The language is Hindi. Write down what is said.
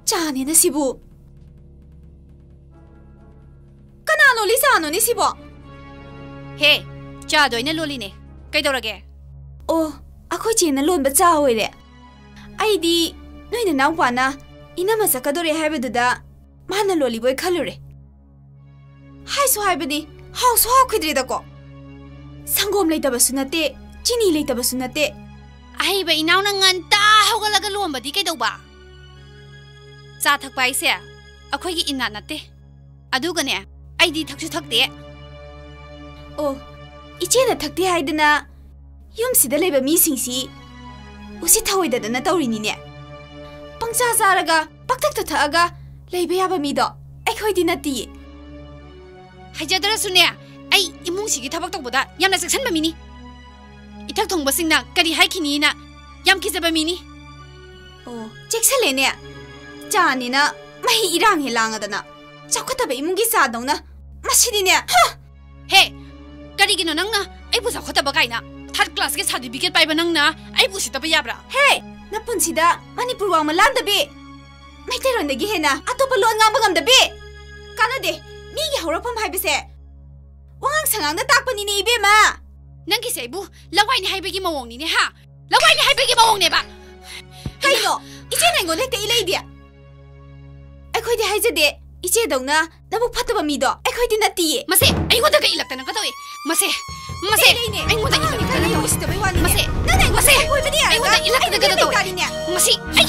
चाने ना सिबु कना लोली सानो नि सिबो हे चा दोइने लोली ने कइदौरगे ओ अखोइ चेना लोनबा चा होइरे आइदी नोइना नाउपाना इनामा सकदोरे हाइबदुदा माना लोली बोय खलुरे हाइसो हाइबदी हाउसो हाउखिद्रेदको संगोम लेतबसु नते चिनी लेतबसु नते आइबा इनाउना nganta हौगलगा लोमबदी कइदौबा चा थकपा आइसे अखोइगी इना नते अदुगने आइदी थकसु थकते ओ इचेना थकते हाइदना युमसिदा लेबा मिसिंगसी उसी थवइददना तौरिनिने पंगचा चारगा पक्तक थथागा लेबा याबा मिदो अखोइदी नती हाइजदरसुने आई इमुंगसिगी थबक तौबदा यामना सेक्सनबा मिनी इथक थोंबसिंगना करी हाइखिनीना याम किजबा मिनी ओ चेक्सलेने चानिना मही इरांग हे लांगदना चखतबा इमुंगी सादौना मसिदिने हे करिगिनो नंगना आइबु चखतबा गाइना थर्ड क्लास के सर्टिफिकेट पाइबा नंगना आइबु सितबा याब्रा हे नपुनसिदा मणिपुर वांग मलांदबे मैतेरोंदगी हेना अतोपा लोन ngamba ngamdabe कानादे मीगी हौरफम हाइबसे वांग संगांगना ताकपनिने इबेमा नंगी सेबु लवाइनि हाइबेगी मवोंगनिने हा लवाइनि हाइबेगी मवोंगनेबा कइनो इचे नांगो लेते इलेइदे अखोइदे हाइजदे इचे दौना नबु फतबा मीदो अखोइदे नतिये मसे अइगोदा कइ इलक्तन कतवे मसे मसे अइगोदा इलक्तन मसे मसे नने मसे कोइबनी अइगोदा इलक्तन कतवे मसे अइ